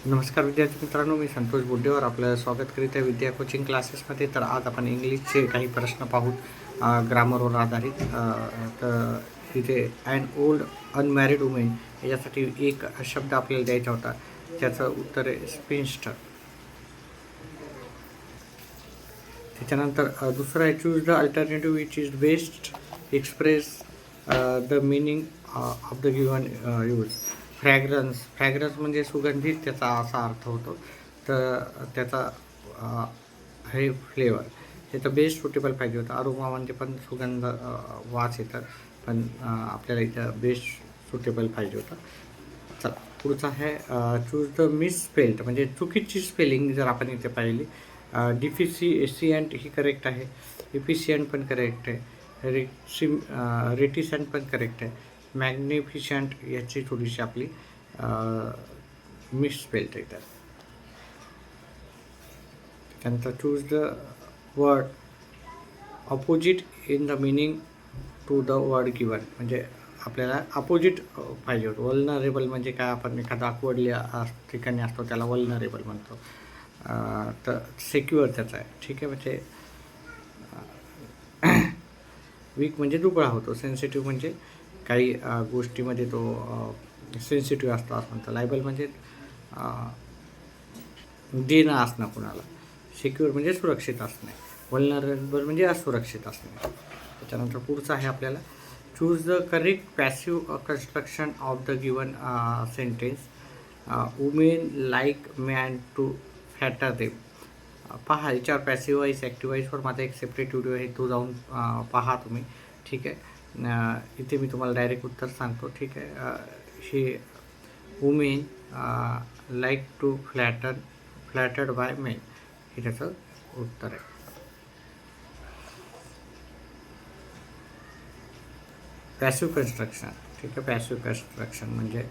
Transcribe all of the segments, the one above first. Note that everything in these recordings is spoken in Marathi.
नमस्कार विद्यार्थी मित्रांनो, मी संतोष बोड्डेवर आपलं स्वागत करीत आहे विद्या कोचिंग क्लासेसमध्ये. तर आज आपण इंग्लिशचे काही प्रश्न पाहू ग्रामरवर आधारित. तर इथे अँड ओल्ड अनमॅरिड वुमेन याच्यासाठी एक शब्द आपल्याला द्यायचा होता, त्याचं उत्तर आहे स्पिन्स्टर. त्याच्यानंतर दुसरं आहे choose the alternative which is best express the meaning of the given use. Fragrance म्हणजे सुगंधित, त्याचा असा अर्थ होतो. तर त्याचा हे फ्लेवर, त्याचं बेस्ट सुटेबल पाहिजे होतं. अरोमा म्हणजे पण सुगंध, वास येतात, पण आपल्याला इथं बेस्ट सुटेबल पाहिजे होतं. चला पुढचा आहे चूज द मिसस्पेल्ड म्हणजे चुकीची स्पेलिंग जर आपण इथे पाहिली. डिफिशियंट ही करेक्ट आहे, इफिशियंट पण करेक्ट आहे, रेटिसंट पण करेक्ट आहे, मॅग्निफिशंट याची थोडीशी आपली मिसस्पेल्ड येतात. त्यानंतर choose the word opposite in the meaning to the word given म्हणजे आपल्याला अपोजिट पाहिजे होतं. वल्नरेबल म्हणजे काय, आपण एखादा अकवर्डल्या ठिकाणी असतो त्याला वल्नरेबल म्हणतो. तर सेक्युअर त्याचा आहे, ठीक आहे. म्हणजे वीक म्हणजे दुबळा होतो. सेन्सिटिव्ह म्हणजे काही गोष्टीमध्ये तो सेन्सिटिव्ह असतो असं म्हणतो. लायबल म्हणजे देणं असणं कुणाला. सिक्युअर म्हणजे सुरक्षित असणे. वल्नरेबल म्हणजे असुरक्षित असणे. त्याच्यानंतर पुढचं आहे आपल्याला choose the correct passive construction of the given sentence. Women like man to flatter them. पहा, याच्यावर पॅसिव्ह वाईज ॲक्टिव्ह वाईजवर माझा एक सेपरेट व्हिडिओ आहे, तो जाऊन पहा तुम्ही, ठीक आहे. इथे मी तुम्हाला डायरेक्ट उत्तर सांगतो, ठीक आहे. हे women like to flattered by men, हे त्याचं उत्तर आहे. पॅसिव्ह कन्स्ट्रक्शन, ठीक आहे. पॅसिव्ह कन्स्ट्रक्शन म्हणजे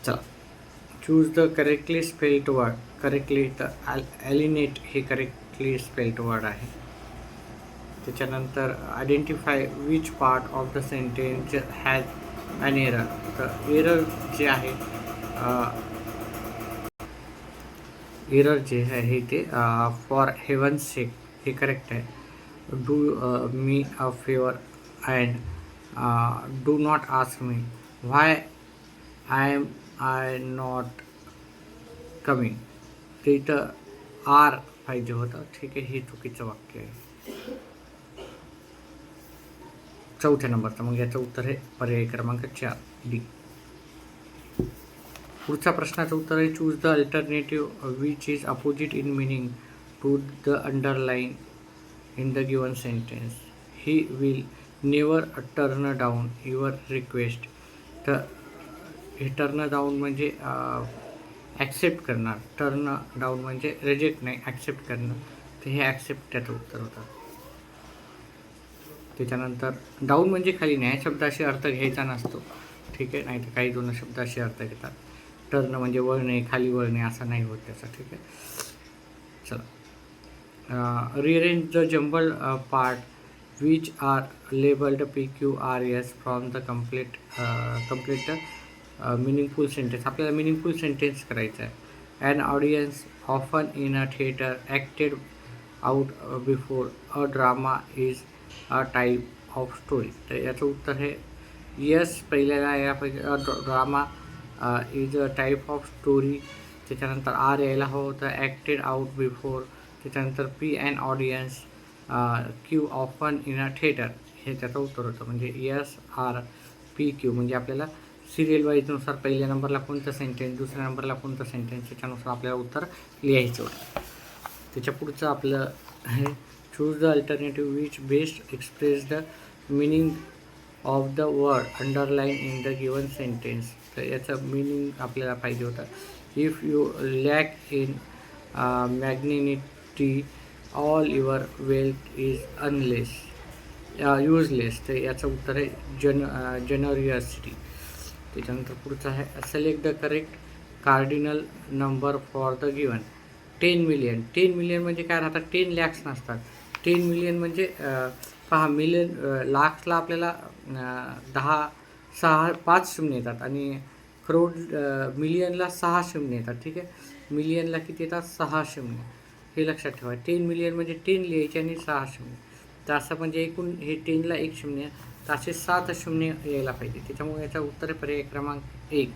चला choose the correctly spelled word. Correctly तर ॲलिनेट हे करेक्टली स्पेल्ड वर्ड आहे. त्याच्यानंतर identify which part of the sentence has an error. तर एरर जे आहे, एरर जे आहे ते फॉर हेवन्स सेक हे करेक्ट आहे. Do me a favour and do not ask me why I not coming. ते इथं आर पाहिजे होतं, ठीक आहे. हे चुकीचं वाक्य आहे. चौथ्या नंबरचं, मग याचं उत्तर आहे पर्याय क्रमांक 4 डी. पुढच्या प्रश्नाचं उत्तर आहे choose the alternative which is opposite in meaning to the underline in the given sentence. He will never turn down your request. तर हे टर्न डाऊन म्हणजे ॲक्सेप्ट करणार, टर्न डाऊन म्हणजे रिजेक्ट नाही, ॲक्सेप्ट करणं. तर हे ॲक्सेप्ट त्याचं उत्तर होतं. त्याच्यानंतर डाऊन म्हणजे खाली नाही, शब्दाशी अर्थ घ्यायचा नसतो, ठीक आहे. नाही तर काही दोन शब्दाशी अर्थ घेतात. टर्न म्हणजे वळणे, खाली वळणे असं नाही होत त्याचा, ठीक आहे. चला rearrange the jumble part which are labelled PQRS from the complete meaningful sentence. आपल्याला मिनिंगफुल सेंटेन्स करायचं आहे. An audience often in a theatre acted out before a drama is a type of story. तर याचं उत्तर आहे यस. पहिल्याला यापैकी drama is a type of story. त्याच्यानंतर आर यायला हवं होतं ॲक्टेड आउट बिफोर. त्याच्यानंतर P and audience, Q often in a theatre, हे त्याचं उत्तर होतं. म्हणजे यस आर पी क्यू म्हणजे आपल्याला सिरियल वाईजनुसार पहिल्या नंबरला कोणतं सेंटेन्स, दुसऱ्या नंबरला कोणतं सेंटेन्स, त्याच्यानुसार आपल्याला उत्तर लिहायचं होतं. त्याच्या पुढचं आपलं हे choose the alternative which best express the meaning of the word underline in the given sentence. तर याचं मिनिंग आपल्याला पाहिजे होतं. If you lack in magnanimity all your wealth is useless. तर याचं उत्तर आहे जनरियसिटी. त्याच्यानंतर पुढचं आहे select the correct cardinal number for the given. 10 million. 10 million म्हणजे काय राहतात, 10 लॅक्स नसतात. 10 मिलियन म्हणजे पहा, मिलियन लाखला आपल्याला 5 शून्य येतात आणि करोड मिलियनला 6 शून्य येतात. ठीक आहे. मिलियनला किती येतात? 6 शून्य. हे लक्षात ठेवा. 10 मिलियन म्हणजे 10 लिहायचे आणि 6 शून्य. तर असं म्हणजे एकूण हे 10ला 1 शून्य, तर असे 7 शून्य यायला पाहिजे. त्याच्यामुळे याचा उत्तर आहे पर्याय क्रमांक 1.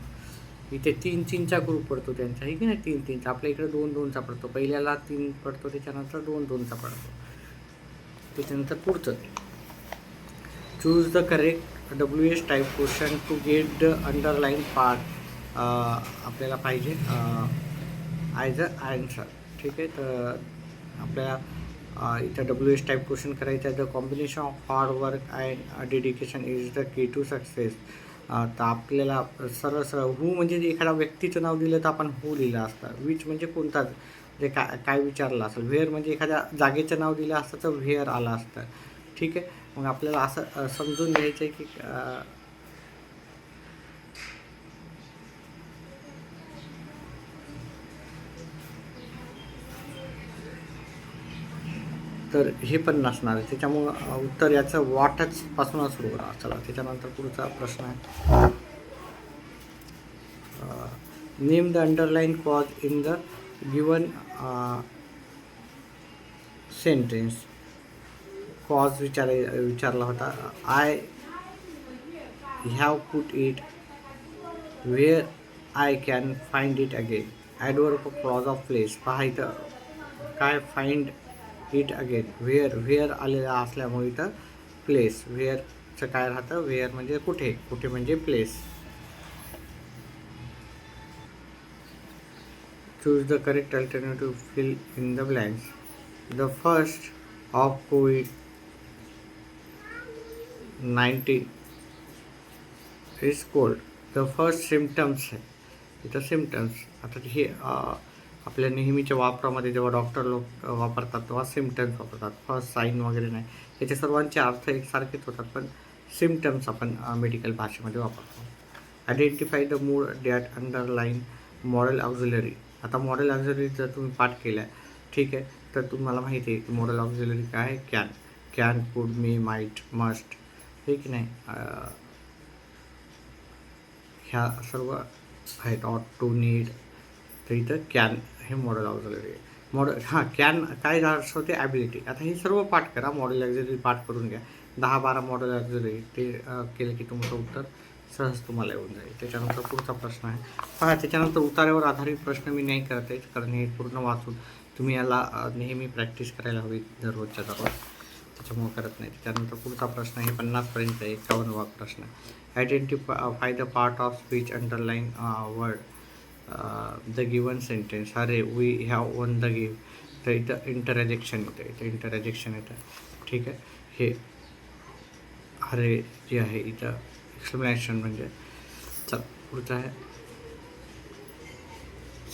इथे 3 3चा ग्रुप पडतो त्यांचा, आहे की नाही? 3 3चा. आपल्या इकडे 2 2चा पडतो. पहिल्याला 3 पडतो, त्याच्यानंतर 2 2चा पडतो. त्याच्यानंतर पुढचं, choose the correct WH type question to get the underline part आपल्याला पाहिजे ॲज अ आन्सर. ठीक आहे. तर आपल्याला इथं WH टाईप क्वेश्चन करायचं आहे. The combination of hard work and dedication is the key to success. तर आपल्याला सरळ सरळ हू म्हणजे एखाद्या व्यक्तीचं नाव दिलं तर आपण हू लिहिलं असतं. विच म्हणजे कोणता, जे काय विचारलं असेल. व्हेअर म्हणजे एखाद्या जागेचं नाव दिलं असतं तर व्हेअर आलं असतं. ठीक आहे. मग आपल्याला असं समजून घ्यायचं आहे की तर हे पण नसणार आहे. त्याच्यामुळं उत्तर याचं वाटच पासूनच सुरू करा. चला त्याच्यानंतर पुढचा प्रश्न आहे. Name the underline clause in the given sentence. Clause विचारला होता. I have put it wear I can find it again. Adverb clause of place. पहा इथं काय फाइंड इट अगेन. व्हेअर आलेला असल्यामुळे इथं प्लेस. व्हेअरचं काय राहतं? व्हेअर म्हणजे कुठे, कुठे म्हणजे place. Choose the correct alternative, fill in the blanks. The first of COVID-19 is cold. The first symptoms आहे इथं. सिम्टम्स आता हे आपल्या नेहमीच्या वापरामध्ये जेव्हा डॉक्टर लोक वापरतात तेव्हा सिम्टम्स वापरतात. फर्स्ट साईन वगैरे नाही. याचे सर्वांचे अर्थ एकसारखेच होतात, पण सिम्टम्स आपण मेडिकल भाषेमध्ये वापरतो. Identify the mood that underline moral auxiliary. आता मॉरल ऑक्झिलरी जर तुम्ही पाठ केला, ठीक आहे, तर तुम्हाला माहिती आहे की मॉरल ऑक्झिलरी काय आहे. कॅन, कुड, मे, माईट, मस्ट, हे की नाही, ह्या सर्व आहेत. ऑट, टू, नीड. तर इथं कॅन हे मॉडल ऑक्झिलरी आहे. कॅन काय दर्शवते? ॲबिलिटी. आता हे सर्व पाठ करा. मॉडल ऑक्झिलरी पाठ करून घ्या. 10-12 मॉडल ऑक्झिलरी ते केलं की तुमचं उत्तर सहज तुम्हाला येऊन जाईल. त्याच्यानंतर पुढचा प्रश्न आहे. पहा, त्याच्यानंतर उतार्यावर आधारित प्रश्न मी नाही करत आहे, कारण हे पूर्ण वाचून तुम्ही याला नेहमी प्रॅक्टिस करायला हवी दररोजच्या दररोज. त्याच्यामुळे करत नाही. त्याच्यानंतर पुढचा प्रश्न आहे 50पर्यंत 51वा प्रश्न. Identify the part of speech underline word the given sentence. अरे we have won the game. तर इथं इंटरजेक्शन येतं. ठीक आहे. हे अरे जे आहे इथं एक्सप्लेनेशन म्हणजे. चल पुढचं आहे.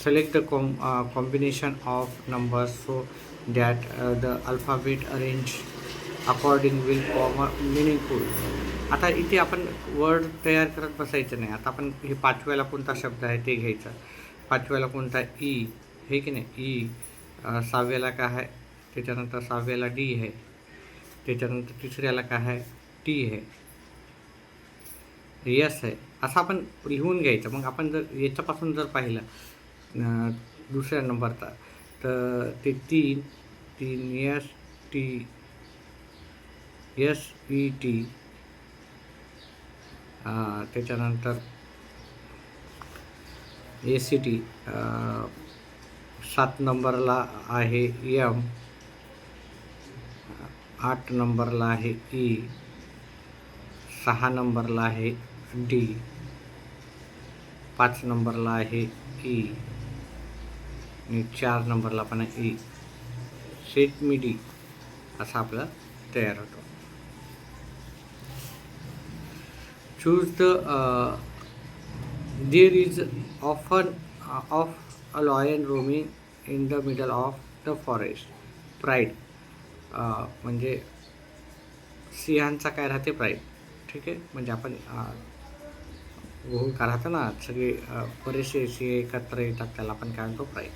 Select the combination of numbers so that the alphabet arrange according will form meaningful. आता इथे आपण वर्ड तयार करत बसायचं नाही. आता आपण हे 5व्याला कोणता शब्द आहे ते घ्यायचा. 5व्याला कोणता? ई, हे की नाही, ई. 6व्याला काय आहे? त्याच्यानंतर 6व्याला डी आहे. त्याच्यानंतर 3ऱ्याला काय आहे? टी आहे. यस आहे. असं आपण लिहून घ्यायचं. मग आपण जर याच्यापासून जर पाहिलं दुसऱ्या नंबरचा, तर ते 3 S T, S E T. त्याच्यानंतर ए सी टी. 7 नंबरला आहे एम. 8 नंबरला आहे ई. 6 नंबरला आहे डी. 5 नंबरला आहे ई आणि 4 नंबरला पण आहे ई. सेट मी डी असा आपला तयार होतो. Choose the there is often of a lion roaming in the middle of the forest. Pride म्हणजे सिंहांचा काय राहते? प्राईड. ठीक आहे. म्हणजे आपण का राहतं ना, सगळे बरेचसे सिंह एकत्र येतात, त्याला आपण काय म्हणतो? प्राईड.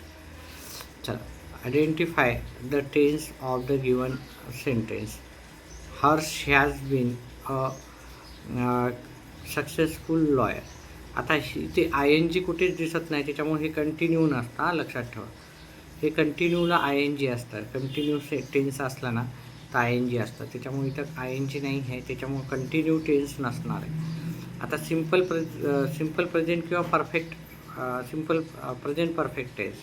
चला. Identify the tense of the given sentence. Harsh has been a successful lawyer. आता इथे आय एन जी कुठेच दिसत नाही, त्याच्यामुळे हे कंटिन्यू नसतं, हां लक्षात ठेवा. हे कंटिन्यूला आय एन जी असतं. कंटिन्यू टेन्स असला ना तर आय एन जी असतं, त्याच्यामुळे इथं आय एन जी नाही आहे, त्याच्यामुळे कंटिन्यू टेन्स नसणार आहे. आता सिम्पल प्रेझेंट किंवा perfect simple present perfect tense,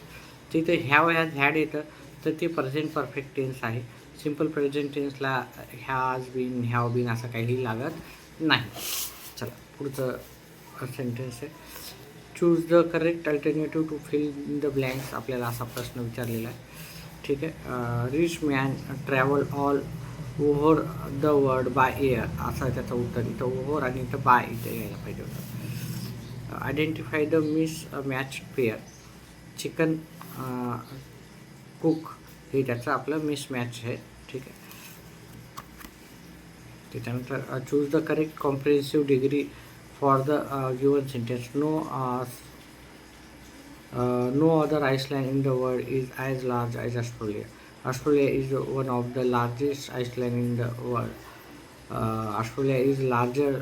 तिथे हॅड येतं तर ते प्रेझेंट परफेक्ट टेन्स आहे. सिम्पल प्रेझेंट टेन्सला हॅज बीन हॅव बीन असं काही लागत नाही. चला पुढचं सेंटेन्स आहे. Choose the correct alternative to fill in the blanks. आपल्याला असा प्रश्न विचारलेला आहे. ठीक आहे. Rich man travel all over the world by air, असं त्याचं उत्तर. इथं ओव्हर आणि इथं बाय इथं यायला पाहिजे होतं. Identify the miss match pair. Chicken cook हे त्याचं आपलं मिस मॅच आहे. ठीक आहे. त्याच्यानंतर choose the correct comprehensive degree for the given sentence. No other island in the world is as large as Australia. Australia is one of the largest islands in the world. Australia is larger.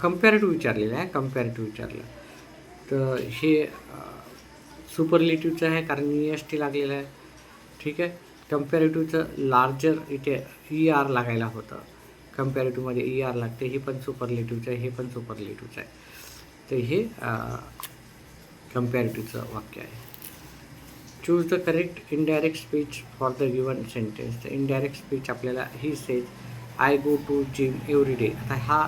Comparative विचारलेलं आहे, कंपॅरेटिव्ह विचारलं तर हे सुपरलेटिव्हचं आहे, कारण एस टी लागलेलं आहे. ठीक आहे. कंपॅरेटिव्हचं लार्जर इथे ई आर लागायला होतं. कंपॅरेटिव्हमध्ये ई आर लागते. हे पण सुपरलेटिव्हचं आहे, हे पण सुपरलेटिव्हचं आहे. तर हे कंपॅरेटिव्हचं वाक्य आहे. Choose the correct indirect speech for the given sentence. तर इनडायरेक्ट स्पीच आपल्याला he says I go to gym every day. आता हा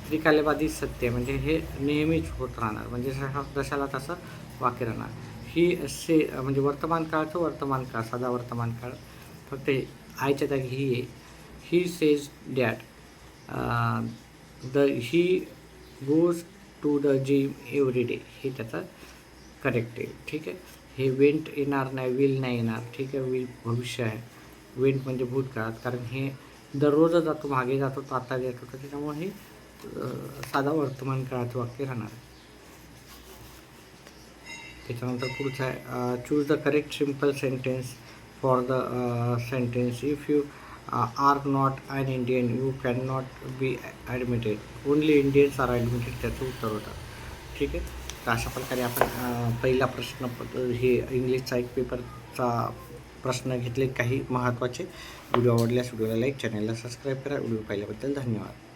त्रिकालबाधित सत्य, म्हणजे हे नेहमीच होत राहणार, म्हणजे जशाला तसं वाक्य राहणार. ही म्हणजे वर्तमान काळाचं वर्तमान काळ, साधा वर्तमान काळ, फक्त आयच्या जागी ही आहे. He says that he goes to the gym every day, हे त्याचं करेक्ट आहे. ठीक आहे. हे वेंट येणार नाही, विल नाही येणार. ठीक आहे. विल भविष्य आहे, वेंट म्हणजे भूतकाळात, कारण हे दररोजच जातो, मागे जातो, तो आता येतो, तर त्याच्यामुळे हे साधा वर्तमान काळाचं वाक्य राहणार आहे. त्याच्यानंतर पुढचं आहे choose the correct simple sentence for the sentence. If you are not an Indian you can not be admitted. Only Indians are admitted, त्याचं उत्तर होतं. ठीक आहे. तर अशा प्रकारे आपण पहिला प्रश्न हे इंग्लिशचा एक पेपरचा प्रश्न घेतले काही महत्त्वाचे. व्हिडिओ आवडल्यास व्हिडिओला लाईक, चॅनलला सबस्क्राईब करा. व्हिडिओ पाहिल्याबद्दल धन्यवाद.